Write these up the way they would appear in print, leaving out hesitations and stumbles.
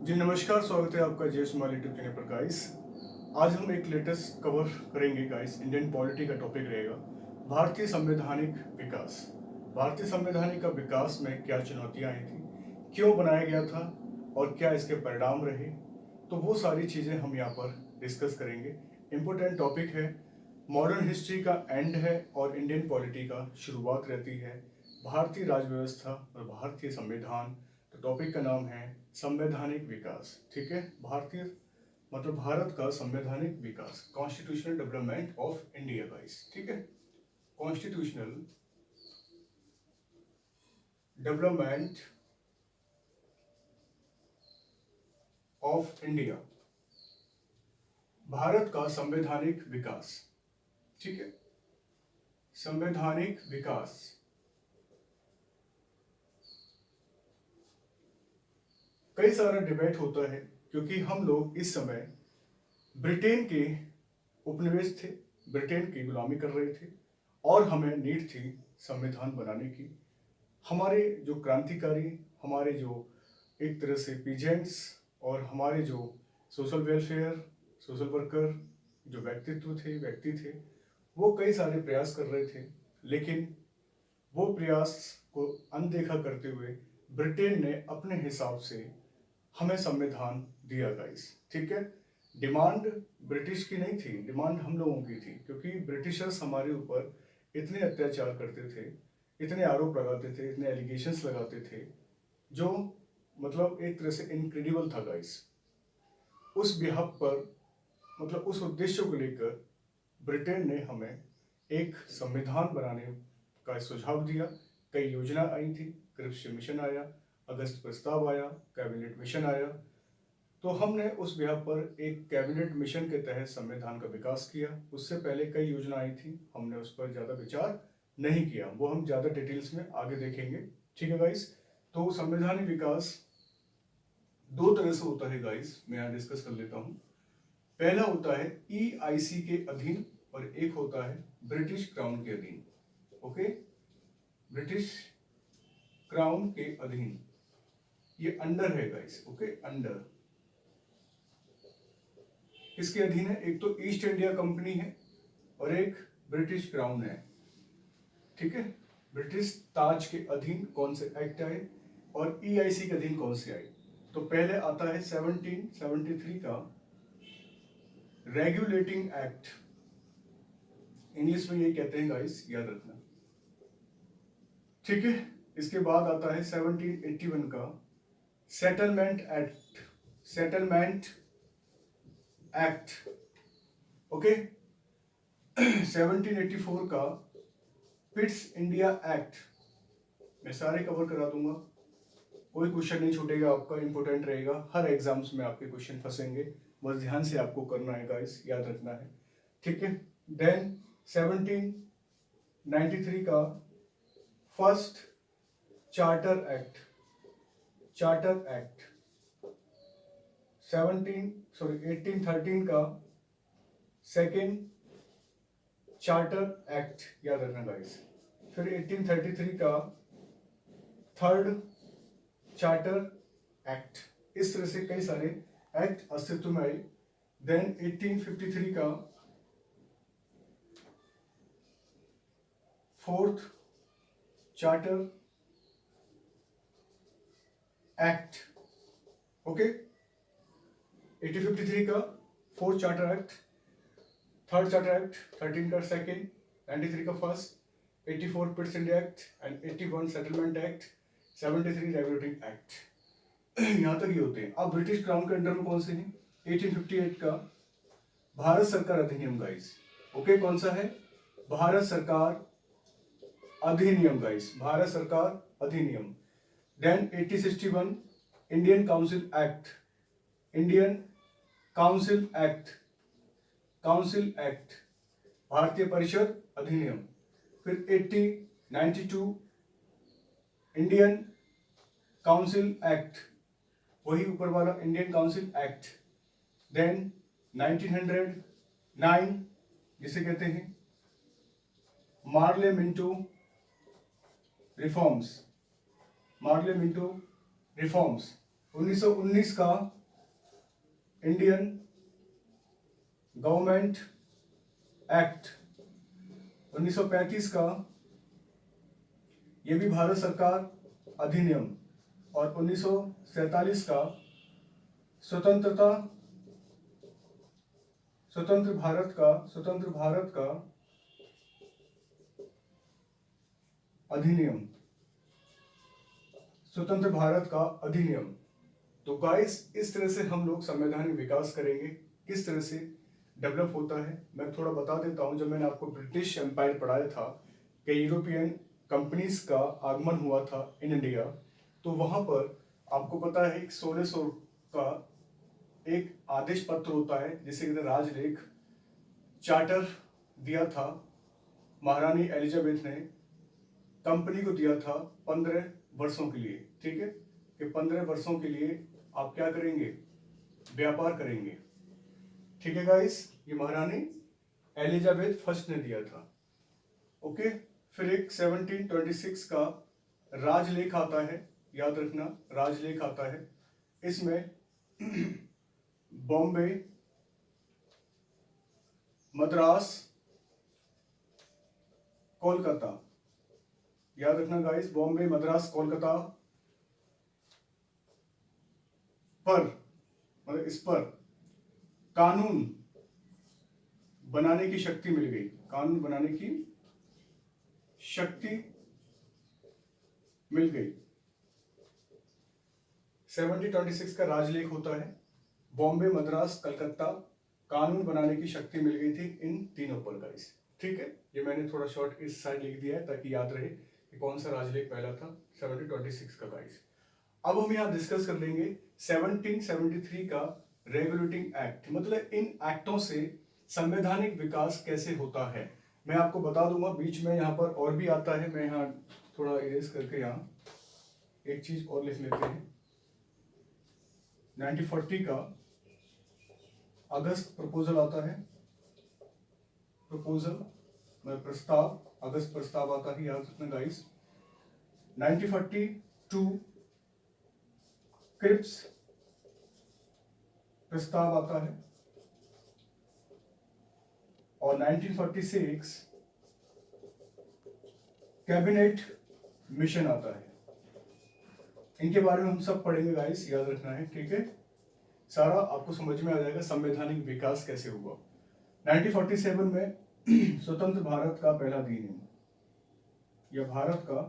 जी नमस्कार, स्वागत है आपका जेएस माल यूट्यूब चैनल पर गाइस। आज हम एक लेटेस्ट कवर करेंगे गाइस। इंडियन पॉलिटी का टॉपिक रहेगा भारतीय संवैधानिक विकास। भारतीय संवैधानिक का विकास में क्या चुनौतियां आई थी, क्यों बनाया गया था और क्या इसके परिणाम रहे, तो वो सारी चीज़ें हम यहाँ पर डिस्कस करेंगे। इम्पोर्टेंट टॉपिक है, मॉडर्न हिस्ट्री का एंड है और इंडियन पॉलिटी का शुरुआत रहती है। भारतीय राज्य व्यवस्था और भारतीय संविधान, तो टॉपिक का नाम है संवैधानिक विकास। ठीक है, भारतीय मतलब भारत का संवैधानिक विकास, constitutional development of India guys. ठीक है, constitutional development of India, Bharat का संवैधानिक विकास। ठीक है, संवैधानिक विकास। कई सारा डिबेट होता है क्योंकि हम लोग इस समय ब्रिटेन के उपनिवेश थे, ब्रिटेन की गुलामी कर रहे थे और हमें नीड थी संविधान बनाने की। हमारे जो क्रांतिकारी, हमारे जो एक तरह से पीजेंट्स और हमारे जो सोशल वेलफेयर, सोशल वर्कर, जो व्यक्ति थे, वो कई सारे प्रयास कर रहे थे, लेकिन वो प्रयास को अनदेखा करते हुए ब्रिटेन ने अपने हिसाब से हमें संविधान दिया गाइस। ठीक है, डिमांड ब्रिटिश की नहीं थी, डिमांड हम लोगों की थी, क्योंकि ब्रिटिशर्स हमारे ऊपर इतने अत्याचार करते थे, इतने आरोप लगाते थे, इतने एलिगेशंस लगाते थे, जो मतलब एक तरह से इनक्रेडिबल था गाइस। उस बिहाफ पर, मतलब उस उद्देश्य को लेकर ब्रिटेन ने हमें एक संविधान बनाने का सुझाव दिया। कई योजना आई थी, क्रिप्स मिशन आया, अगस्त प्रस्ताव आया, कैबिनेट मिशन आया। तो हमने उस बिहाफ पर एक कैबिनेट मिशन के तहत संविधान का विकास किया। उससे पहले कई योजना आई थी, हमने उस पर ज़्यादा विचार नहीं किया, वो हम ज़्यादा डिटेल्स में आगे देखेंगे। ठीक है गाइस, तो संवैधानिक विकास दो तरह से होता है गाइस, मैं यहाँ डिस्कस कर लेता हूँ। पहला होता है EIC के अधीन और एक होता है ब्रिटिश क्राउन के अधीन। ओके, ब्रिटिश क्राउन के अधीन, ये अंडर है गाइस। ओके, अंडर किसके अधीन है? एक तो ईस्ट इंडिया कंपनी है और एक ब्रिटिश क्राउन है। ठीक है, ब्रिटिश ताज के अधीन कौन से एक्ट आए और EIC के अधीन कौन से आए? तो पहले आता है 1773 का रेगुलेटिंग एक्ट, इंग्लिश में ये कहते हैं गाइस, याद रखना। ठीक है, इसके बाद आता है 1781 का settlement act, settlement act. Okay, 1784 का पिट्स इंडिया एक्ट। मैं सारे कवर करा दूंगा, कोई क्वेश्चन नहीं छूटेगा आपका, इंपॉर्टेंट रहेगा। हर एग्जाम्स में आपके क्वेश्चन फंसेंगे, बस ध्यान से आपको करना है गाइस, याद रखना है। ठीक है, देन 1793 का first charter act, charter act. 1813 का सेकेंड चार्टर एक्ट, याद रखना गाइस। फिर 1833 का थर्ड चार्टर एक्ट। इस तरह से कई सारे एक्ट अस्तित्व में आए। देन 1853 का फोर्थ चार्टर एक्ट। ओके, 1853 का fourth charter act, third charter act, 13 का सेकेंड, 93 का first, 84 Pitt's India act and 81 settlement act, 73 regulating act. यहाँ तक ही होते हैं। अब ब्रिटिश क्राउन के अंडर में कौन से हैं? 1858 का भारत सरकार अधिनियम गाइस। ओके, कौन सा है? भारत सरकार अधिनियम गाइस, भारत सरकार अधिनियम। Then 1861 Indian council act, Indian council act, council act, भारतीय परिषद अधिनियम। फिर 1892 इंडियन काउंसिल एक्ट, वही ऊपर वाला इंडियन काउंसिल एक्ट। देन 1909 जिसे कहते हैं Morley Minto reforms, Morley Minto reforms. 1919 का इंडियन गवर्नमेंट एक्ट 1935 का, ये भी भारत सरकार अधिनियम, और 1947 का स्वतंत्र भारत का अधिनियम, स्वतंत्र भारत का अधिनियम। तो गाइस, इस तरह से हम लोग संवैधानिक विकास करेंगे, किस तरह से डेवलप होता है मैं थोड़ा बता देता हूं। जब मैंने आपको ब्रिटिश एम्पायर पढ़ाया था कि यूरोपियन कंपनीज का आगमन हुआ था इन इंडिया, तो वहां पर आपको पता है 1600 का एक आदेश पत्र होता है जिसे कहते हैं राजलेख, चार्टर दिया था महारानी एलिजाबेथ ने, कंपनी को दिया था 15 वर्षों के लिए। ठीक है, कि 15 वर्षों के लिए आप क्या करेंगे, व्यापार करेंगे। ठीक है गाइस, ये महारानी एलिजाबेथ फर्स्ट ने दिया था। ओके, फिर एक 1726 का राजलेख आता है, याद रखना राजलेख आता है। इसमें बॉम्बे, मद्रास, कोलकाता, याद रखना गाइस, बॉम्बे, मद्रास, कोलकाता पर, मतलब इस पर कानून बनाने की शक्ति मिल गई, कानून बनाने की शक्ति मिल गई। 1726 का राजलेख होता है, बॉम्बे, मद्रास, कलकत्ता, कानून बनाने की शक्ति मिल गई थी इन तीनों पर गाइस। ठीक है, ये मैंने थोड़ा शॉर्ट इस साइड लिख दिया है ताकि याद रहे कि कौन सा राजलेख पहला था, 1726 का गाइस। अब हम यहाँ डिस्कस कर लेंगे 1773 का रेगुलेटिंग एक्ट, मतलब इन एक्टों से संवैधानिक विकास कैसे होता है मैं आपको बता दूंगा। बीच में यहाँ पर और भी आता है, मैं यहाँ थोड़ा इरेज करके यहाँ एक चीज और लिख लेते हैं। 1940 का अगस्त प्रपोजल आता है, प्रपोजल मतलब प्रस्ताव, अगस्त प्रस्ताव आता है, याद रखना गाइस। 1942 क्रिप्स प्रस्ताव आता है, और 1946 कैबिनेट मिशन आता है। इनके बारे में हम सब पढ़ेंगे गाइस, याद रखना है। ठीक है, सारा आपको समझ में आ जाएगा संवैधानिक विकास कैसे हुआ। 1947 में स्वतंत्र भारत का पहला अधिनियम, या भारत का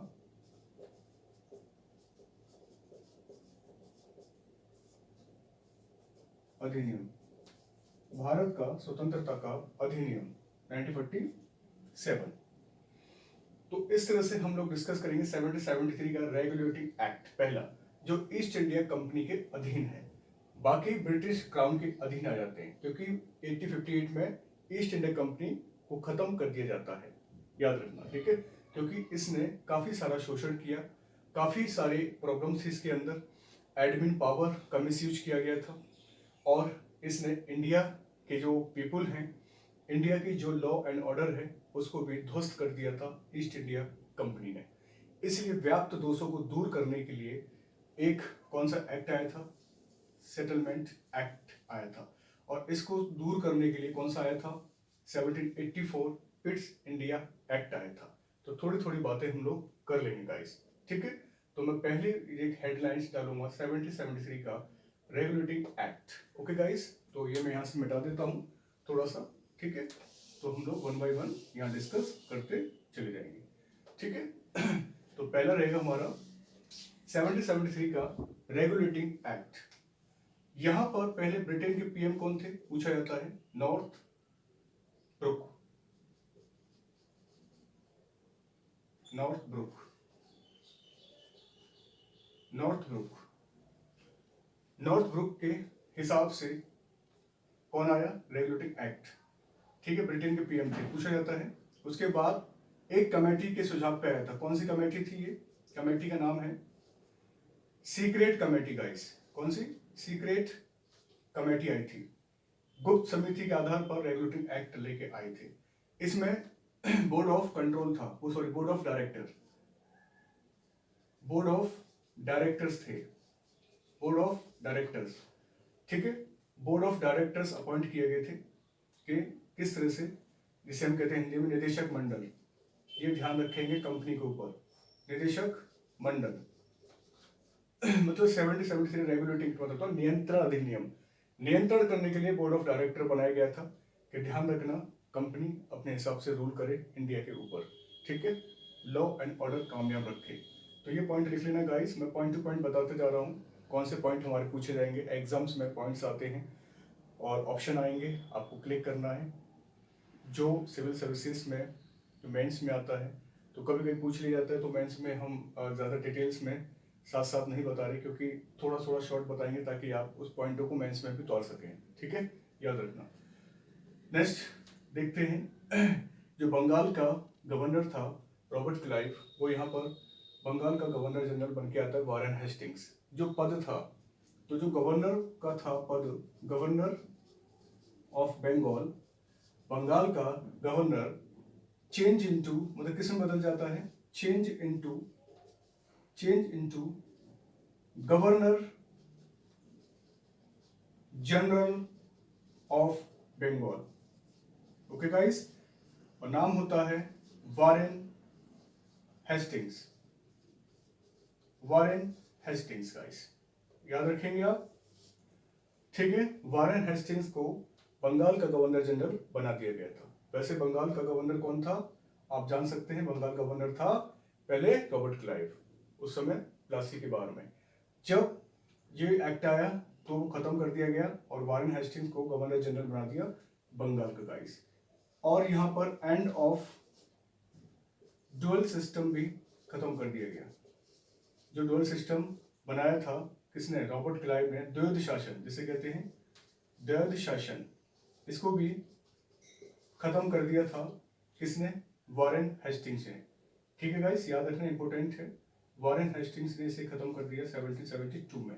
अधिनियम, भारत का स्वतंत्रता का अधिनियम 1947। तो इस तरह से हम लोग डिस्कस करेंगे 1773 का रेगुलेटिंग एक्ट पहला, जो ईस्ट इंडिया कंपनी के अधीन है। बाकी ब्रिटिश क्राउन के अधीन आ जाते हैं, क्योंकि 1858 में ईस्ट इंडिया कंपनी को खत्म कर दिया जाता है, याद रखना। ठीक है, क्योंकि इसने काफी सारा शोषण किया, काफी सारे प्रॉब्लम्स थी इसके अंदर, एडमिन पावर का मिसयूज किया गया था, और इसने इंडिया के जो पीपुल हैं, इंडिया की जो लॉ एंड ऑर्डर है उसको भी ध्वस्त कर दिया था ईस्ट इंडिया कंपनी ने। इसलिए व्याप्त दोषों को दूर करने के लिए एक कौन सा एक्ट आया था, सेटलमेंट एक्ट आया था, और इसको दूर करने के लिए कौन सा आया था, 1784 पिट्स इंडिया एक्ट आया था। तो थोड़ी थोड़ी बातें हम लोग कर लेंगे गाइस। ठीक है, तो मैं पहले एक हेडलाइंस डालूंगा 1773 का रेगुलेटिंग एक्ट। ओके गाइस, तो ये मैं यहाँ से मिटा देता हूँ थोड़ा सा। ठीक है, तो हम लोग वन बाय वन यहाँ डिस्कस करते चले जाएंगे। ठीक है, तो पहला रहेगा हमारा 1773 का रेगुलेटिंग एक्ट। यहां पर पहले ब्रिटेन के पीएम कौन थे पूछा जाता है, Northbrook, Northbrook, Northbrook, Northbrook के हिसाब से कौन आया, रेगुलेटिंग एक्ट। ठीक है, ब्रिटेन के पीएम थे, पूछा जाता है। उसके बाद एक कमेटी के सुझाव पे आया था, कौन सी कमेटी थी ये, कमेटी का नाम है सीक्रेट कमेटी गाइस। कौन सी, सीक्रेट कमेटी आई थी, गुप्त समिति के आधार पर रेगुलेटिंग एक्ट लेके आए थे। इसमें बोर्ड ऑफ कंट्रोल था, sorry board of director, board of directors थे, बोर्ड ऑफ डायरेक्टर्स। ठीक है, बोर्ड ऑफ डायरेक्टर्स अपॉइंट किए गए थे कि किस तरह से, जिसे हम कहते हैं हिंदी में निदेशक मंडल, ये ध्यान रखेंगे कंपनी के ऊपर, निदेशक मंडल मतलब 70-73 रेगुलेटिंग मतलब तो नियंत्रण अधिनियम, नियंत्रण करने के लिए बोर्ड ऑफ डायरेक्टर बनाया गया था कि ध्यान रखना कंपनी अपने हिसाब से रूल करे इंडिया के ऊपर, ठीक है, लॉ एंड ऑर्डर कामयाब रखे। तो ये पॉइंट लिख लेना गाइस, मैं पॉइंट टू पॉइंट बताते जा रहा हूँ कौन से पॉइंट हमारे पूछे जाएंगे, एग्जाम्स में पॉइंट्स आते हैं और ऑप्शन आएंगे, आपको क्लिक करना है। जो सिविल सर्विसेज में जो मेंस में आता है तो कभी कभी पूछ लिया जाता है, तो मेंस में हम ज़्यादा डिटेल्स में साथ साथ नहीं बता रहे क्योंकि थोड़ा थोड़ा शॉर्ट बताएंगे ताकि आप उस पॉइंटों को मेंस में भी तोड़ सकें, ठीक है, याद रखना। नेक्स्ट देखते हैं, जो बंगाल का गवर्नर था रॉबर्ट क्लाइव, वो यहाँ पर बंगाल का गवर्नर जनरल बन के आता है वारेन हेस्टिंग्स। जो पद था, तो जो गवर्नर का था पद, गवर्नर ऑफ बंगाल, बंगाल का गवर्नर चेंज इनटू मतलब किस में बदल जाता है, change into governor general of Bengal. Okay guys, और नाम होता है Warren Hastings, Warren Hastings guys, याद रखेंगे आप, ठीक है। वारेन हेस्टिंग्स को बंगाल का गवर्नर जनरल बना दिया गया था। वैसे बंगाल का गवर्नर कौन था आप जान सकते हैं, बंगाल गवर्नर था पहले रॉबर्ट क्लाइव, उस समय प्लासी के बार में। जब ये एक्ट आया तो वो खत्म कर दिया गया और वारेन हेस्टिंग्स को गवर्नर जनरल बना दिया बंगाल का गाइस। और यहाँ पर एंड ऑफ ड्यूअल सिस्टम भी खत्म कर दिया गया। जो ड्यूअल सिस्टम बनाया था किसने, रॉबर्ट क्लाइव ने, द्वैध शासन जिसे कहते हैं, द्वैध शासन, इसको भी खत्म कर दिया था किसने, वारेन हेस्टिंग्स ने, ठीक है गाइस, याद रखना इंपॉर्टेंट है। वारेन हेस्टिंग्स ने इसे खत्म कर दिया 1772 में,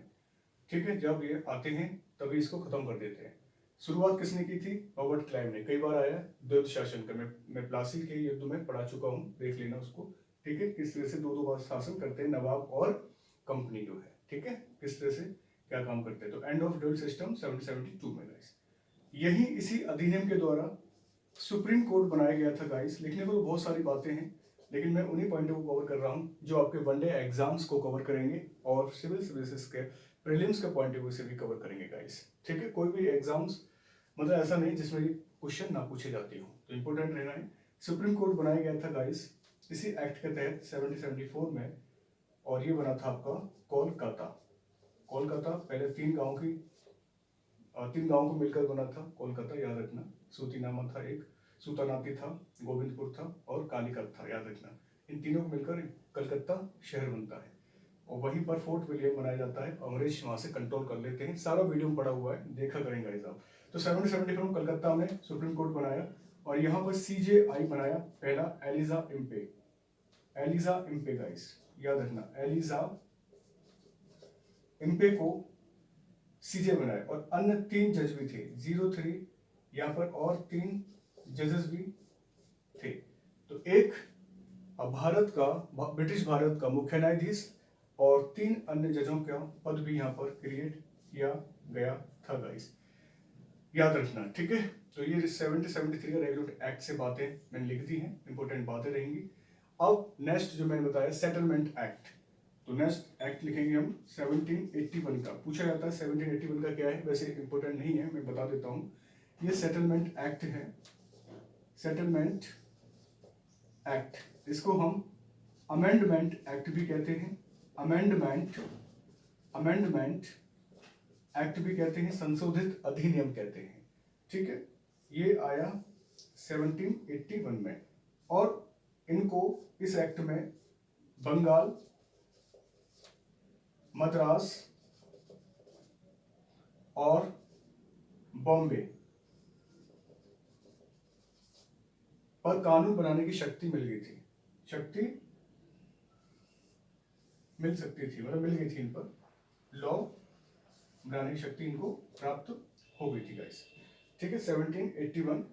ठीक है। जब ये आते हैं तभी इसको खत्म कर देते हैं। शुरुआत किसने की थी, रॉबर्ट क्लाइव ने, कई बार आया द्वैध शासन का, मैं प्लासी के युद्ध में पढ़ा चुका हूँ, देख लेना उसको, ठीक है, किस तरह से दो बार शासन करते हैं नवाब और कंपनी जो है, ठीक है, किस तरह से क्या काम करते हैं। तो एंड ऑफ ड्यूअल सिस्टम 1772 में गाइस, यही इसी अधिनियम के द्वारा सुप्रीम कोर्ट बनाया गया था गाइस। लिखने को तो बहुत सारी बातें हैं लेकिन मैं उन्हीं पॉइंटों को कवर कर रहा हूँ जो आपके वनडे एग्जाम्स को कवर करेंगे और सिविल सर्विसेज के प्रीलिम्स के पॉइंट ऑफ व्यू से भी कवर करेंगे गाइस, ठीक है। कोई भी एग्जाम्स मतलब ऐसा नहीं जिसमें क्वेश्चन ना पूछे जाते हो, तो इंपॉर्टेंट रहना है। सुप्रीम कोर्ट बनाया गया था गाइस इसी एक्ट के तहत 1774 में, और ये बना था आपका कोलकाता। कोलकाता पहले तीन गांव को मिलकर बना था कोलकाता, याद रखना। सूतीनामा था एक, सूतानाती था, गोविंदपुर था और कालीकट था, याद रखना। इन तीनों को मिलकर कलकत्ता शहर बनता है और वहीं पर फोर्ट विलियम बनाया जाता है, अंग्रेज वहां से कंट्रोल कर लेते हैं। सारा वीडियो में पड़ा हुआ है, देखा करेंगे साहब। तो 1774 में कलकत्ता में सुप्रीम कोर्ट बनाया और यहाँ पर CJI बनाया पहला, Elijah Impey, Elijah Impey guys, याद रखना, एलिजा इम्पे को सीजे बनाए। और अन्य 3 जज भी थे, 03 यहाँ पर, और 3 जजेस भी थे। तो एक ब्रिटिश भारत का मुख्य न्यायाधीश और 3 अन्य जजों का पद भी यहाँ पर क्रिएट किया गया था गाइस, याद रखना, ठीक है। तो ये 1773 का रेगुलेट एक्ट से बातें मैंने लिख दी हैं, इंपॉर्टेंट बातें रहेंगी। अब नेक्स्ट जो मैंने बताया सेटलमेंट एक्ट, तो नेक्स्ट एक्ट लिखेंगे हम 1781 का। पूछा जाता है 1781 का क्या है, वैसे इंपॉर्टेंट नहीं है, मैं बता देता हूँ। ये सेटलमेंट एक्ट है, सेटलमेंट एक्ट, इसको हम अमेंडमेंट एक्ट भी कहते हैं, अमेंडमेंट एक्ट भी कहते हैं, संशोधित अधिनियम कहते हैं, ठीक है। ये आया 1781 में और इनको, इस एक्ट में बंगाल, मद्रास और बॉम्बे पर कानून बनाने की शक्ति मिल गई थी, शक्ति मिल सकती थी, मतलब मिल गई थी, इन पर लॉ बनाने की शक्ति इनको प्राप्त हो गई थी गाइस, ठीक है। 1781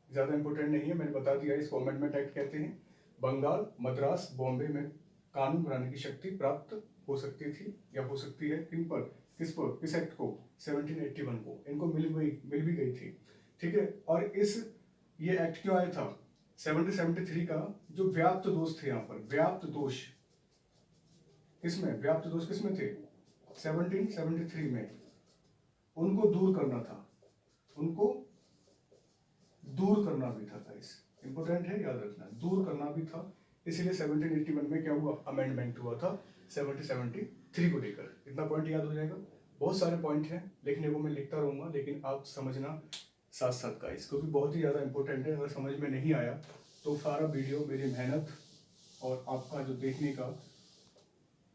ज्यादा इंपॉर्टेंट नहीं है, मैंने बता दिया, इसको अमेंडमेंट एक्ट कहते हैं। बंगाल, मद्रास, बॉम्बे में कानून बनाने की शक्ति प्राप्त हो सकती थी या हो सकती है किन पर, किस एक्ट को, 1781 को, इनको मिल भी गई थी, ठीक है। और ये एक्ट क्यों आया था, 1773 का जो व्याप्त दोष थे, यहाँ पर व्याप्त दोष किसमें थे, 1773 में, उनको दूर करना था, उनको दूर करना भी था गाइस, इंपॉर्टेंट है, याद रखना, दूर करना भी था। इसलिए 1781 में क्या हुआ, अमेंडमेंट हुआ था 1773 को लेकर। इतना पॉइंट याद हो जाएगा। बहुत सारे पॉइंट हैं, लिखने को मैं लिखता रहूंगा, लेकिन आप समझना साथ साथ गाइस, क्योंकि बहुत ही ज़्यादा इंपॉर्टेंट है। अगर समझ में नहीं आया तो सारा वीडियो, मेरी मेहनत और आपका जो देखने का,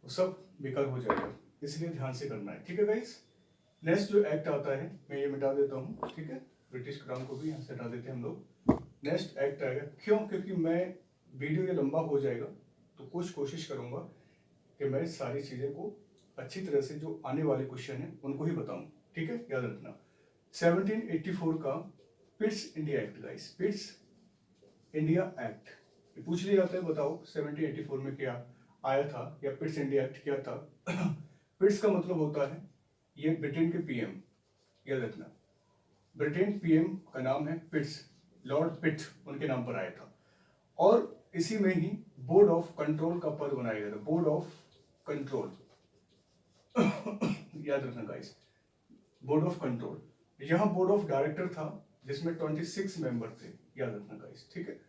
वो सब बेकार हो जाएगा, इसलिए ध्यान से करना है, ठीक है गाइस। नेक्स्ट जो एक्ट आता है, मैं ये मिटा देता हूँ, ठीक है, ब्रिटिश क्राउन को भी यहाँ से हटा देते हैं हम लोग। नेक्स्ट एक्ट आएगा, क्यों, क्योंकि मैं वीडियो ये लंबा हो जाएगा, तो कुछ कोशिश करूंगा कि मैं सारी चीज़ें को अच्छी तरह से, जो आने वाले क्वेश्चन है उनको ही बताऊं, ठीक है, याद रखना। 1784 का Pitt's India act guys, Pitt's India act, ये पूछ लिया जाता है, बताओ 1784 में क्या आया था, या पिट्स इंडिया एक्ट क्या था। पिट्स का मतलब होता है, ये ब्रिटेन के पीएम, याद रखना, ब्रिटेन पीएम का नाम है पिट्स, लॉर्ड पिट उनके नाम पर आया था। और इसी में ही बोर्ड ऑफ कंट्रोल का पद बनाया गया था, बोर्ड ऑफ कंट्रोल। याद रखना गाइस, बोर्ड ऑफ कंट्रोल, यहां बोर्ड ऑफ डायरेक्टर था जिसमें 26 मेंबर थे, याद रखना गाइस, ठीक है।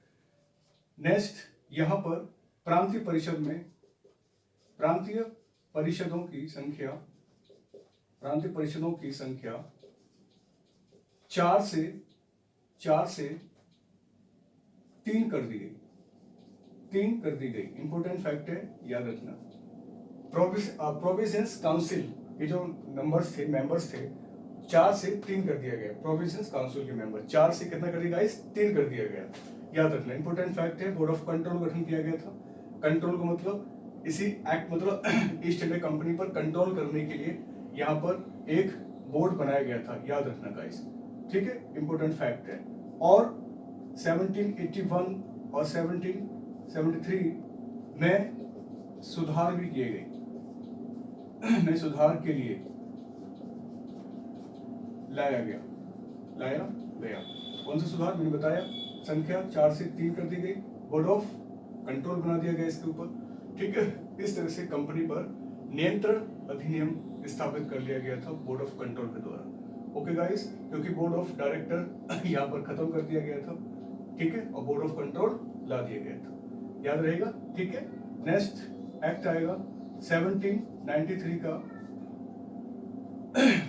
नेक्स्ट, यहां पर प्रांतीय परिषद में, प्रांतीय परिषदों की संख्या 4 से 3 कर दी गई, इंपोर्टेंट फैक्ट है, याद रखना। प्रोविजंस काउंसिल के जो मेंबर्स थे 4 से 3 कर दिया गया, प्रोविजंस काउंसिल के मेंबर 4 से कितना कर दिया गाइस, 3 कर दिया गया, याद रखना, इंपोर्टेंट फैक्ट है। बोर्ड ऑफ कंट्रोल गठन किया गया था, कंट्रोल को मतलब इसी एक्ट मतलब ईस्ट इंडिया कंपनी पर कंट्रोल करने के लिए यहाँ पर एक बोर्ड बनाया गया था, याद रखना गाइस, ठीक है, इंपोर्टेंट फैक्ट है। और 1781 और 1773 में सुधार भी किए गए, में सुधार के लिए लाया गया। कौन सा सुधार, मैंने बताया, संख्या 4 से 3 कर दी गई, बोर्ड ऑफ कंट्रोल बना दिया गया इसके ऊपर, ठीक है। इस तरह से कंपनी पर नियंत्रण अधिनियम स्थापित कर लिया गया था बोर्ड ऑफ कंट्रोल के द्वारा, ओके गाइस, क्योंकि बोर्ड ऑफ डायरेक्टर यहाँ पर खत्म कर दिया गया था, ठीक है, और बोर्ड ऑफ कंट्रोल ला दिया गया था, याद रहेगा, ठीक है। नेक्स्ट एक्ट आएगा 1793 का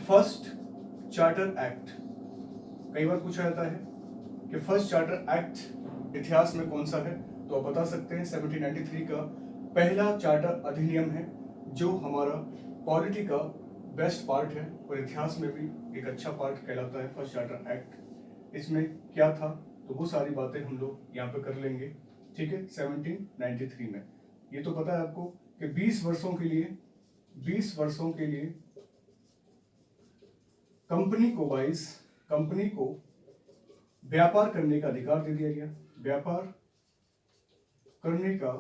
फर्स्ट चार्टर एक्ट। कई बार पूछा जाता है कि फर्स्ट चार्टर एक्ट इतिहास में कौन सा है, तो आप बता सकते हैं 1793 का पहला चार्टर अधिनियम है, जो हमारा पॉलिटी का बेस्ट पार्ट है और इतिहास में भी एक अच्छा पार्ट कहलाता है फर्स्ट चार्टर एक्ट। इसमें क्या था, तो वो सारी बातें हम लोग यहाँ पे कर लेंगे, ठीक है। 1793 में ये तो पता है आपको कि 20 वर्षों के लिए कंपनी को व्यापार करने का अधिकार दे दिया गया, व्यापार करने का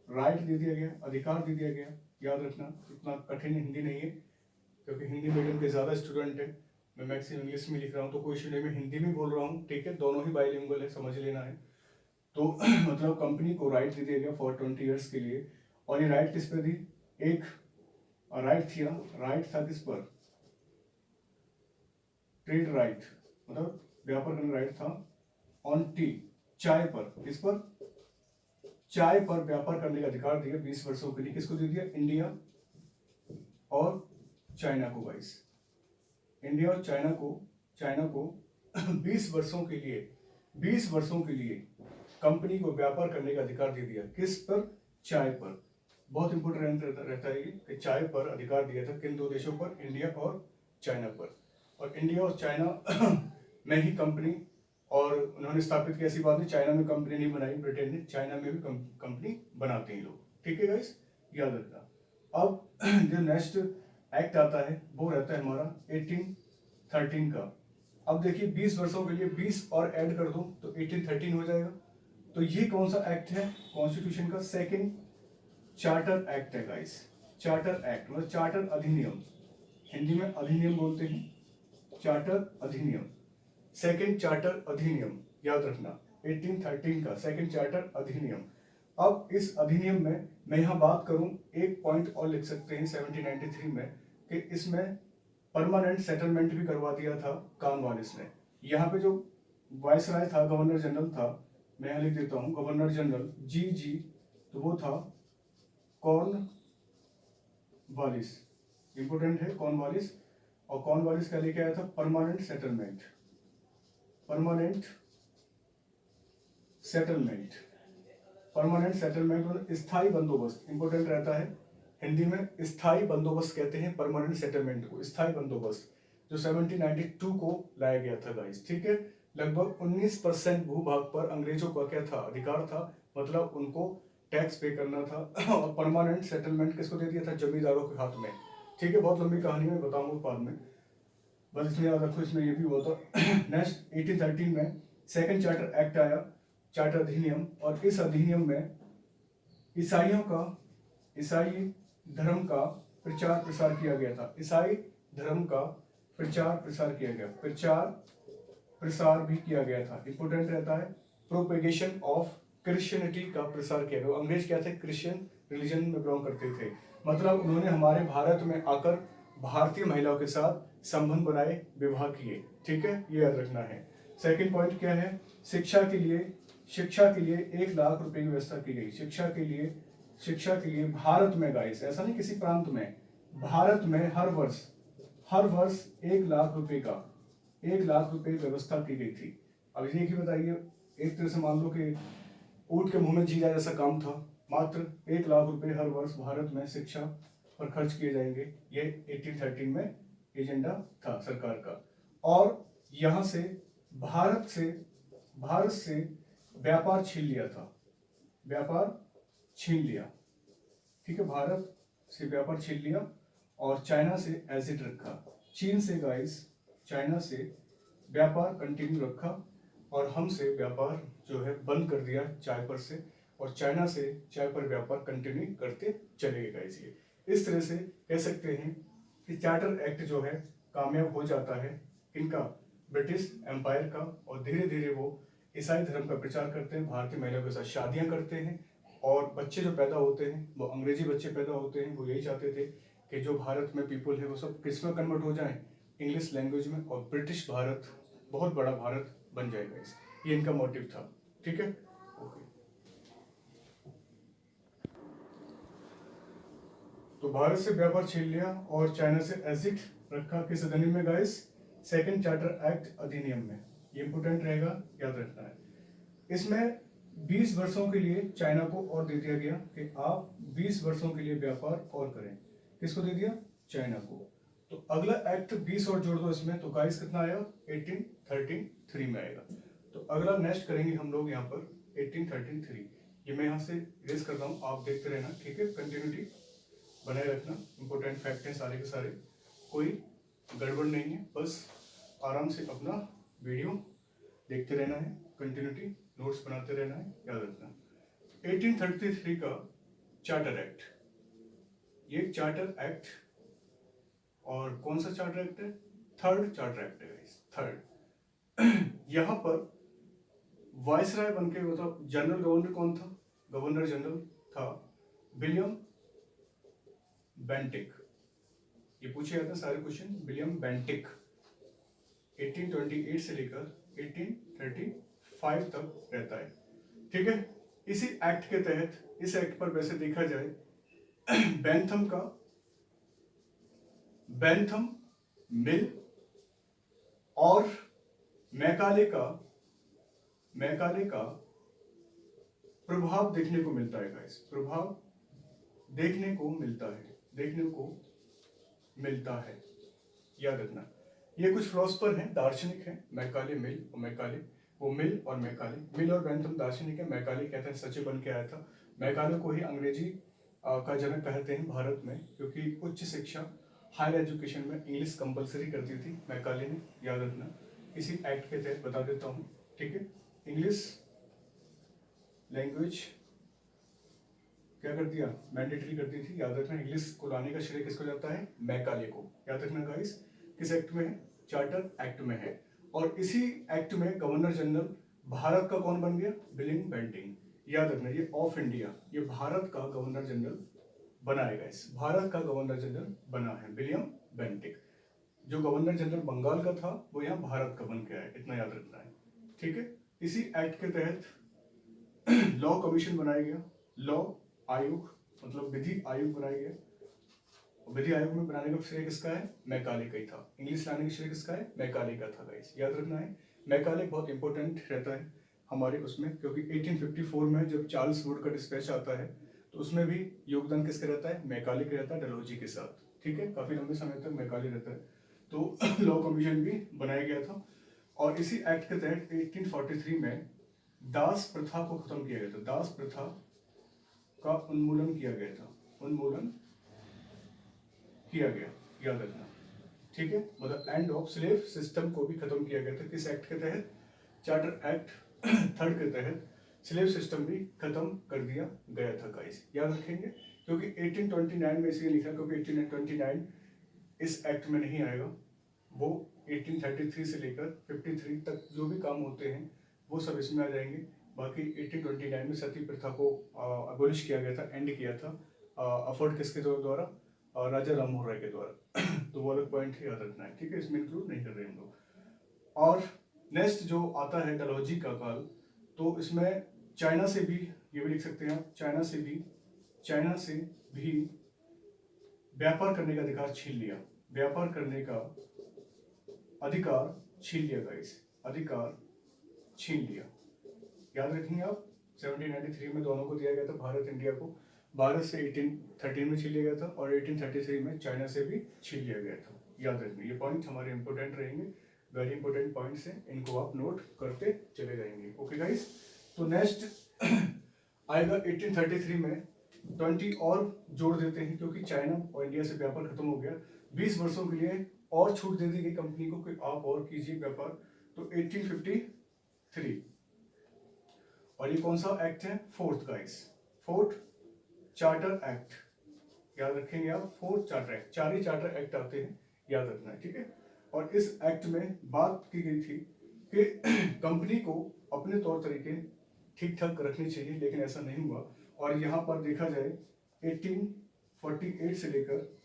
राइट दे दिया गया, अधिकार दे दिया गया, याद रखना। इतना कठिन हिंदी नहीं है, क्योंकि हिंदी मीडियम के ज़्यादा स्टूडेंट हैं, मैं मैक्सिमम इंग्लिश में लिख रहा हूँ, तो कोई इशू नहीं, मैं हिंदी में बोल रहा हूँ, ठीक है, दोनों ही बाइलिंगुअल है, समझ लेना है। तो मतलब कंपनी को राइट दे दिया गया फॉर 20 ईयर्स के लिए, और ये राइट किस पर दी, एक राइट था किस पर, ट्रेड राइट, मतलब व्यापार करने राइट था ऑन टी, चाय पर, किस पर, चाय पर व्यापार करने का अधिकार दिया 20 वर्षों के लिए, किसको दे दिया, इंडिया और चाइना को गाइस, इंडिया और चाइना को 20 वर्षों के लिए कंपनी को व्यापार करने का अधिकार दे दिया, किस पर, चाय पर। बहुत इंपोर्टेंट रहता है कि चाय पर अधिकार दिया था किन दो देशों पर, इंडिया और चाइना पर। और इंडिया और चाइना में ही कंपनी, और उन्होंने स्थापित की, ऐसी बात नहीं चाइना में कंपनी नहीं बनाई ब्रिटेन ने, चाइना में भी कंपनी बनाते हैं लोग, ठीक है गाइस, याद रखना। अब जो नेक्स्ट एक्ट आता है वो रहता है हमारा 1813 का। अब देखिए 20 वर्षों के लिए 20 और ऐड कर दो तो 1813 हो जाएगा। तो ये कौन सा एक्ट है, कॉन्स्टिट्यूशन का सेकंड चार्टर एक्ट है गाइस, चार्टर एक्ट मतलब चार्टर अधिनियम हिंदी में अधिनियम बोलते हैं, चार्टर अधिनियम। सेकंड चार्टर अधिनियम याद रखना, 1813 का सेकंड चार्टर अधिनियम। अब इस अधिनियम में मैं यहाँ बात करूँ, एक पॉइंट और लिख सकते हैं 1793 में कि इसमें परमानेंट सेटलमेंट भी करवा दिया था कॉर्नवालिस ने। यहाँ पे जो वायसराय था, गवर्नर जनरल था, मैं यहाँ लिख देता हूँ गवर्नर जनरल जी, तो वो था कॉर्नवालिस, इंपोर्टेंट है कॉर्नवालिस। और कॉर्नवालिस का लेके आया था permanent settlement, permanent settlement, permanent settlement मतलब स्थायी बंदोबस्त, इंपोर्टेंट रहता है। हिंदी में स्थायी बंदोबस्त कहते हैं परमानेंट सेटलमेंट को, स्थायी बंदोबस्त, जो 1792 को लाया गया था गाइस, ठीक है। लगभग 19% भूभाग पर अंग्रेजों का क्या था, अधिकार था, मतलब उनको टैक्स पे करना था। और परमानेंट सेटलमेंट किसको दे दिया था, जमींदारों के हाथ में, ठीक है। बहुत लंबी कहानी में बताऊंगा बाद में, बस इसमें याद रखो, इसमें ये भी हुआ था। नेक्स्ट 1813 में सेकंड चार्टर एक्ट आया, चार्टर अधिनियम, और इस अधिनियम में ईसाइयों का, ईसाई धर्म का प्रचार प्रसार किया गया था, ईसाई धर्म का प्रचार प्रसार किया गया, प्रचार प्रसार भी किया गया था, इंपोर्टेंट रहता है। प्रोपेगेशन ऑफ क्रिश्चियनिटी का प्रसार किया गया। अंग्रेज क्या थे, क्रिश्चियन रिलीजन में बिलोंग करते थे, मतलब उन्होंने हमारे भारत में आकर भारतीय महिलाओं के साथ संबंध बनाए, विवाह किए, ठीक है, ये याद रखना है। सेकंड पॉइंट क्या है, शिक्षा के लिए 1 लाख रुपए की व्यवस्था की गई, शिक्षा के लिए भारत में गाइस, ऐसा नहीं किसी प्रांत में, भारत में हर वर्ष 1 लाख रुपए का, 1 लाख रुपए व्यवस्था की गई थी। अब ये कि बताइए, एक तरह से मान लो कि ऊँट के मुंह में जीरा जैसा काम था, मात्र 1 लाख रुपए हर वर्ष भारत में शिक्षा पर खर्च किए जाएंगे, ये 1813 में एजेंडा था सरकार का। और यहाँ से भारत से व्यापार छीन लिया था, व्यापार छीन लिया, ठीक है, भारत से व्यापार छीन लिया और चाइना से एजिड रखा, चीन से गाइस, चाइना से व्यापार कंटिन्यू रखा और हमसे व्यापार जो है बंद कर दिया चाय पर से, और चाइना से चाय पर व्यापार कंटिन्यू करते चले गए गाइस। ये इस तरह से कह सकते हैं कि चार्टर एक्ट जो है कामयाब हो जाता है इनका, ब्रिटिश एम्पायर का, और धीरे धीरे वो ईसाई धर्म का प्रचार करते हैं, भारतीय महिलाओं के साथ शादियां करते हैं, और बच्चे जो पैदा होते हैं वो अंग्रेजी बच्चे पैदा होते हैं। वो यही चाहते थे कि जो भारत में पीपल है वो सब किस में कन्वर्ट हो जाएं, इंग्लिश लैंग्वेज में, और ब्रिटिश भारत बहुत बड़ा भारत बन जाएगा। ये इनका मोटिव था, ठीक है। तो भारत से व्यापार छीन लिया और चाइना से एजिड रखा, किस अधिनियम में गाइस, सेकंड चार्टर एक्ट अधिनियम में, ये इंपोर्टेंट रहेगा, याद रखना है। इसमें 20 वर्षों के लिए चाइना को और दे दिया गया कि आप 20 वर्षों के लिए व्यापार और करें, किसको दे दिया, चाइना को। तो अगला एक्ट 20 और जोड़ दो इसमें, तो गाइस कितना आएगा, 1833 में आएगा। तो अगला नेक्स्ट करेंगे हम लोग यहाँ पर 1833, ये मैं यहाँ से इरेज करता हूँ, आप देखते रहना, ठीक है, कंटिन्यूटी बनाए रखना, इंपोर्टेंट फैक्ट हैं सारे के सारे, कोई गड़बड़ नहीं है, बस आराम से अपना वीडियो देखते रहना है, कंटिन्यूटी नोट्स बनाते रहना है, याद रखना। 1833 का चार्टर एक्ट, ये चार्टर एक्ट, और कौन सा चार्टर एक्ट है, थर्ड चार्टर एक्ट है, थर्ड। यहाँ पर वायसराय बनके, मतलब जनरल गवर्नर कौन था, गवर्नर जनरल था विलियम बेंटिक, ये पूछे जाते हैं सारे क्वेश्चन, विलियम बेंटिक, 1828 से लेकर 1835 तक रहता है, ठीक है। इसी एक्ट के तहत, इस एक्ट पर वैसे देखा जाए बैंथम मिल और मैकाले का प्रभाव देखने को मिलता है गाइस, प्रभाव देखने को मिलता है, याद रखना। ये कुछ फिलोसफर हैं, दार्शनिक हैं, मैकाले, मिल और मैकाले, वो मिल और मैकाले, मिल और बेंथम दार्शनिक है, मैकाले कहते हैं सचिव बन के आया था। मैकाले को ही अंग्रेजी का जनक कहते हैं भारत में, क्योंकि उच्च शिक्षा, हायर एजुकेशन में इंग्लिश कंपलसरी कर दी थी मैकाले ने, याद रखना। इसी एक्ट के तहत बता देता हूँ, ठीक है, इंग्लिश लैंग्वेज क्या कर दिया, मैंडेटरी कर दी थी। याद रखना इंग्लिश को लाने का श्रेय किसको जाता है, मैकाले को। याद रखना गाइस, किस एक्ट में है, चार्टर एक्ट में है। और इसी एक्ट में गवर्नर जनरल भारत का कौन बन गया, विलियम बेंटिक। याद रखना ये ऑफ इंडिया, ये भारत का गवर्नर जनरल बनाएगा, इस भारत का गवर्नर जनरल बना है विलियम बेंटिक। जो गवर्नर जनरल बंगाल का था वो यहाँ भारत का बन के आया, इतना याद रखना है, ठीक है। इसी एक्ट के तहत लॉ कमीशन बनाया गया, लॉ आयोग मतलब विधि आयोग बनाया गया। विधि आयोग में बनाने का श्रेय किसका है, मैकाले का ही था। इंग्लिश लाने का श्रेय किसका है, मैकाले का था गाइस, याद रखना है। मैकाले बहुत इंपॉर्टेंट रहता है हमारे उसमें, क्योंकि 1854 में जब चार्ल्स वुड का डिस्पैच आता है तो उसमें भी योगदान किसका रहता है, मैकाले का रहता है, डलहौजी के साथ, ठीक है। काफी लंबे समय तक मैकाले रहता है। तो लॉ कमीशन भी बनाया गया था। और इसी एक्ट के तहत 1843 में दास प्रथा को खत्म किया गया था। दास प्रथा का उन्मूलन किया गया था, उन्मूलन किया गया, याद रखना, ठीक है। मतलब एंड ऑफ स्लेव सिस्टम को भी खत्म किया गया था। किस एक्ट के तहत, चार्टर एक्ट थर्ड के तहत स्लेव सिस्टम भी खत्म कर दिया गया था गाइस, याद रखेंगे। क्योंकि 1829 में इसलिए लिखा क्योंकि 1829 इस एक्ट में नहीं आएगा, वो 1833 से लेकर 53 तक जो भी काम होते हैं वो सब इसमें आ जाएंगे। बाकी 1829 में सती प्रथा को अबोलिश किया गया था, एंड किया था, अफोर्ड किसके द्वारा, राजा राम मोहन राय के द्वारा। तो वो अलग पॉइंट याद रखना है, ठीक है, इसमें इंक्लूड नहीं कर रहे हम लोग। और नेक्स्ट जो आता है डलहौजी का काल, तो इसमें चाइना से भी, ये भी लिख सकते हैं आप, चाइना से भी व्यापार करने का अधिकार छीन लिया, व्यापार करने का अधिकार छीन लिया गाइस, अधिकार छीन लिया, याद रखेंगे आप। 1793 में दोनों को दिया गया था, भारत इंडिया को। भारत से 1813 में छीन लिया गया था और 1833 में चाइना से भी छीन लिया गया था, याद रखना। ये पॉइंट हमारे इंपोर्टेंट रहेंगे, वेरी इंपोर्टेंट पॉइंट्स हैं, इनको आप नोट करते चले जाएंगे, ओके गाइस। तो नेक्स्ट आएगा 1833 में 20 और जोड़ देते हैं, क्योंकि चाइना और इंडिया से व्यापार खत्म हो गया। 20 वर्षों के लिए और छूट दे दी गई कंपनी को कि आप और कीजिए व्यापार। तो 1853, और ये कौन सा एक्ट है, fourth guys, fourth charter act, याद रखेंगे आप, फोर्थ चार्टर एक्ट। 4 ही चार्टर एक्ट आते हैं, याद रखना है, ठीक है। और इस एक्ट में बात की गई थी कि कंपनी को अपने तौर तरीके ठीक ठाक रखने चाहिए, लेकिन ऐसा नहीं हुआ। और यहाँ पर देखा जाए 1848 से लेकर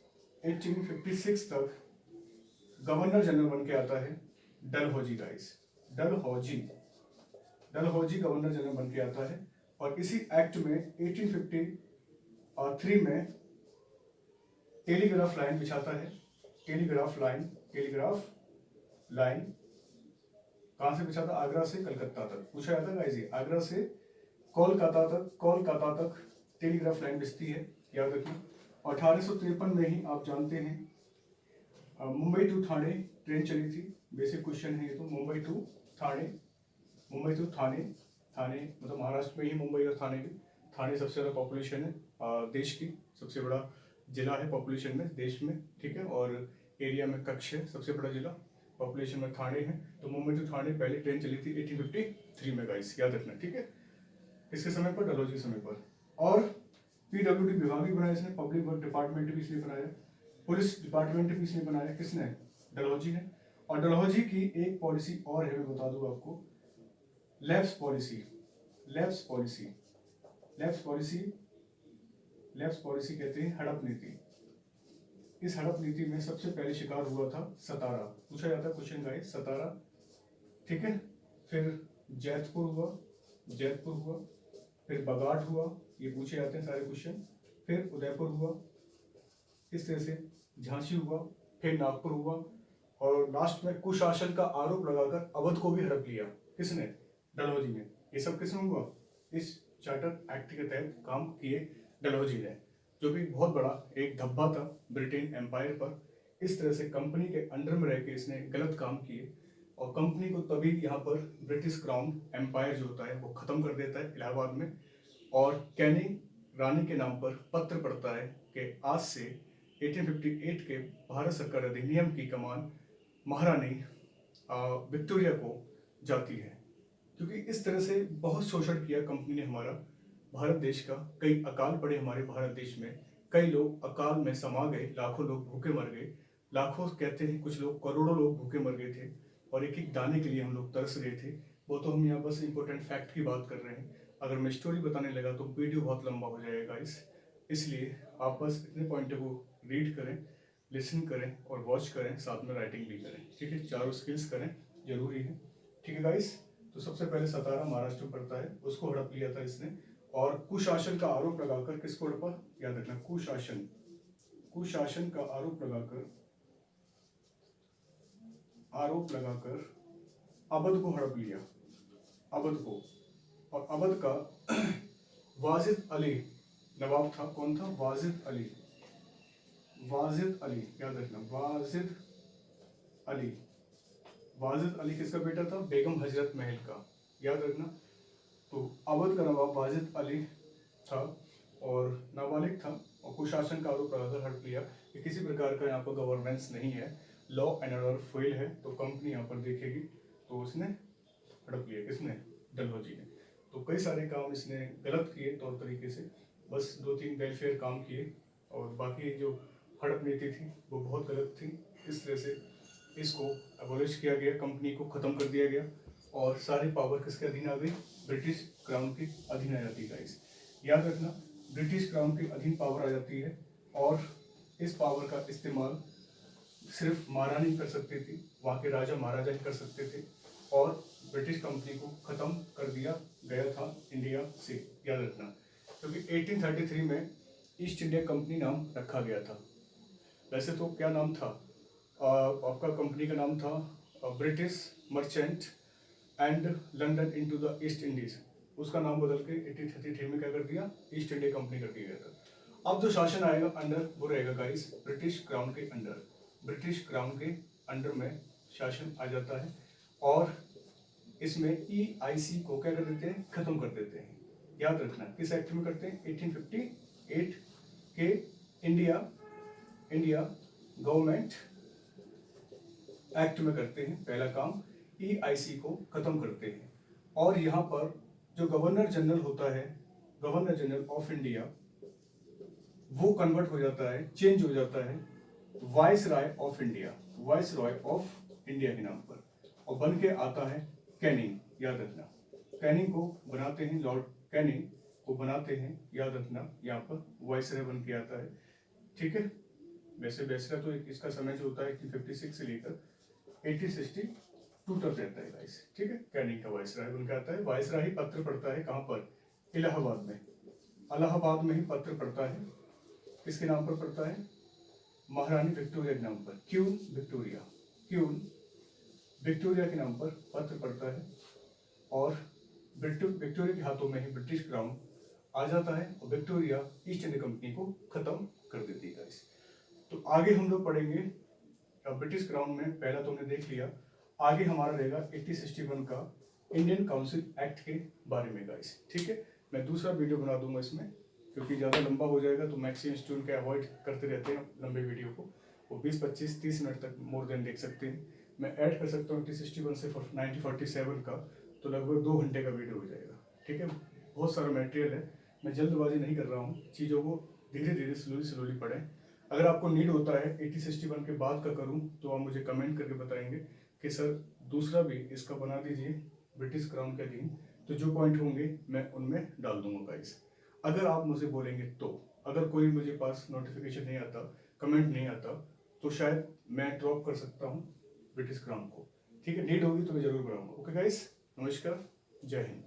1856 तक गवर्नर जनरल बन के आता है Dalhousie guys, Dalhousie governor general बन के आता है। और इसी एक्ट में 1853 में टेलीग्राफ लाइन बिछाता है, टेलीग्राफ लाइन कहां से बिछाता, आगरा से कलकत्ता तक। पूछा जाता है गाइस, आगरा से कोलकाता तक टेलीग्राफ लाइन बिछती है, याद रखना। 1853 में ही आप जानते हैं मुंबई टू थाने ट्रेन चली थी, बेसिक क्वेश्चन है ये तो। मुंबई टू थाने मतलब महाराष्ट्र में ही मुंबई और थाने भी। थाने सबसे ज़्यादा पॉपुलेशन है देश की, सबसे बड़ा जिला है पॉपुलेशन में देश में, ठीक है। और एरिया में कच्छ है, सबसे बड़ा जिला पॉपुलेशन में थाने है। तो मुंबई टू थाने पहले ट्रेन चली थी 1853 में गाइस, याद रखना, ठीक है। किसके समय पर, डलहौजी समय पर। और पीडब्ल्यूडी विभाग भी बनाया इसने, पब्लिक वर्क डिपार्टमेंट भी इसने बनाया, पुलिस डिपार्टमेंट भी इसने बनाया, किसने, डलहौजी ने। और डलहौजी की एक पॉलिसी और है, मैं बता दूं आपको, लैप्स पॉलिसी कहते हैं हड़प नीति। इस हड़प नीति में सबसे पहले शिकार हुआ था सतारा, पूछा जाता है क्वेश्चन गाइस, सतारा, ठीक है। फिर जैतपुर हुआ, फिर बगाट हुआ, ये पूछे जाते हैं सारे क्वेश्चन। फिर उदयपुर हुआ, इस तरह से झांसी हुआ, फिर नागपुर हुआ, और लास्ट में कुशासन का आरोप लगाकर अवध को भी हड़प लिया, किसने, डलहौजी ने। ये सब किसमें हुआ, इस चार्टर एक्ट के तहत काम किए डलहौजी ने, जो भी बहुत बड़ा एक धब्बा था ब्रिटेन एम्पायर पर। इस तरह से कंपनी के अंडर में रह के इसने गलत काम किए, और कंपनी को तभी यहाँ पर ब्रिटिश क्राउन एम्पायर जो होता है वो खत्म कर देता है इलाहाबाद में। और कैनिंग रानी के नाम पर पत्र पड़ता है कि आज से 1858 के भारत सरकार अधिनियम की कमान महारानी विक्टोरिया को जाती है, क्योंकि इस तरह से बहुत शोषण किया कंपनी ने हमारा, भारत देश का, कई अकाल पड़े हमारे भारत देश में, कई लोग अकाल में समा गए, लाखों लोग भूखे मर गए, लाखों कहते हैं, कुछ लोग करोड़ों लोग भूखे मर गए थे, और एक एक दाने के लिए हम लोग तरस गए थे। वो तो हम यहाँ बस इंपॉर्टेंट फैक्ट की बात कर रहे हैं। अगर मैं स्टोरी बताने लगा तो वीडियो बहुत लंबा हो जाएगा इसलिए आप बस इतने पॉइंट को रीड करें, लिसन करें और वॉच करें, साथ में राइटिंग भी करें, ठीक है। चारों स्किल्स करें, जरूरी है, ठीक है गाइस। तो सबसे पहले सतारा महाराष्ट्र में पड़ता है, उसको हड़प लिया था इसने, और कुशासन का आरोप लगाकर किसको हड़पा, याद रखना, कुशासन का आरोप लगाकर अवध को हड़प लिया, अवध को। और अवध का वाजिद अली नवाब था। कौन था? वाजिद अली, याद रखना, वाजिद अली किसका बेटा था? बेगम हजरत महल का, याद रखना। तो अवध का नवाब वाजिद अली था और नाबालिग था, और कुशासन का आरोप लगाकर हड़प लिया कि किसी प्रकार का यहाँ पर गवर्नेंस नहीं है, लॉ एंड ऑर्डर फेल है, तो कंपनी यहाँ पर देखेगी। तो उसने हड़प लिया, किसने? डलहौजी ने। तो कई सारे काम इसने गलत किए तौर तरीके से, बस 2-3 वेलफेयर काम किए, और बाकी जो हड़प नीति थी वो बहुत गलत थी। इस तरह से इसको अबॉलिश किया गया, कंपनी को ख़त्म कर दिया गया, और सारी पावर किसके अधीन आ गई? ब्रिटिश क्राउन के अधीन आ जाती है गाइस, याद रखना। ब्रिटिश क्राउन के अधीन पावर आ जाती है, और इस पावर का इस्तेमाल सिर्फ महारानी कर सकती थी, वहाँ के राजा महाराजा ही कर सकते थे, और ब्रिटिश कंपनी को ख़त्म कर दिया गया था इंडिया से, याद रखना। क्योंकि 1833 में ईस्ट इंडिया कंपनी नाम रखा गया था। वैसे तो क्या नाम था आपका? कंपनी का नाम था British merchant and London into the east Indies. उसका नाम बदल के 1833 में क्या कर दिया? ईस्ट इंडिया कंपनी कर दिया गया था। अब जो शासन आएगा अंडर, वो रहेगा गाइस ब्रिटिश क्राउन के अंडर। ब्रिटिश क्राउन के अंडर में शासन आ जाता है, और इसमें EIC को क्या कर देते हैं? खत्म कर देते हैं। याद रखना, किस एक्ट में करते हैं? 1858 के इंडिया गवर्नमेंट एक्ट में करते हैं। पहला काम EIC को खत्म करते हैं, और यहाँ पर जो गवर्नर जनरल होता है, गवर्नर जनरल ऑफ इंडिया, वो कन्वर्ट हो जाता है, चेंज हो जाता है वाइसराय ऑफ इंडिया, के नाम पर, और बन के आता है कैनिंग, याद रखना। कैनिंग को बनाते हैं, लॉर्ड कैनिंग को बनाते हैं, याद रखना, यहाँ पर वाइसराय बन के आता है, ठीक है। वैसे वाइसराय तो इसका समय जो होता है 1856 से लेकर 1862 तक रहता है गाइस, ठीक है। कैनिंग का वाइसराय बन के आता है। वाइसराय ही पत्र पढ़ता है, कहाँ पर? इलाहाबाद में, इलाहाबाद में ही पत्र पढ़ता है। किसके नाम पर पढ़ता है? महारानी विक्टोरिया के नाम पर, क्वीन विक्टोरिया के नाम पर पत्र पढ़ता है, और विक्टोरिया के हाथों में ही ब्रिटिश क्राउन आ जाता है, और विक्टोरिया ईस्ट इंडिया कंपनी को खत्म कर देती है गाइस। तो आगे हम लोग पढ़ेंगे ब्रिटिश क्राउन में, पहला तो हमने देख लिया। आगे हमारा रहेगा 1861 का इंडियन काउंसिल एक्ट के बारे में गाइस, ठीक है। मैं दूसरा वीडियो बना दूंगा इसमें, क्योंकि ज़्यादा लंबा हो जाएगा, तो मैक्सिमम स्टूडेंट के अवॉइड करते रहते हैं लंबे वीडियो को, वो 20, 25, 30 मिनट तक मोर देन देख सकते हैं। मैं ऐड कर सकता हूँ 1861 से 1947 का, तो लगभग 2 घंटे का वीडियो हो जाएगा, ठीक है। बहुत सारा मटेरियल है, मैं जल्दबाजी नहीं कर रहा हूँ, चीज़ों को धीरे धीरे स्लोली पढ़ें। अगर आपको नीड होता है 1861 के बाद का करूं, तो आप मुझे कमेंट करके बताएंगे कि सर दूसरा भी इसका बना दीजिए ब्रिटिश क्राउन के अधीन, तो जो पॉइंट होंगे मैं उनमें डाल दूंगा गाइस। अगर आप मुझे बोलेंगे तो, अगर कोई मुझे पास नोटिफिकेशन नहीं आता, कमेंट नहीं आता, तो शायद मैं ड्रॉप कर सकता हूँ ब्रिटिश क्राउन को, ठीक है। नीड होगी तो मैं जरूर बनाऊंगा। ओके गाइस, नमस्कार, जय हिंद।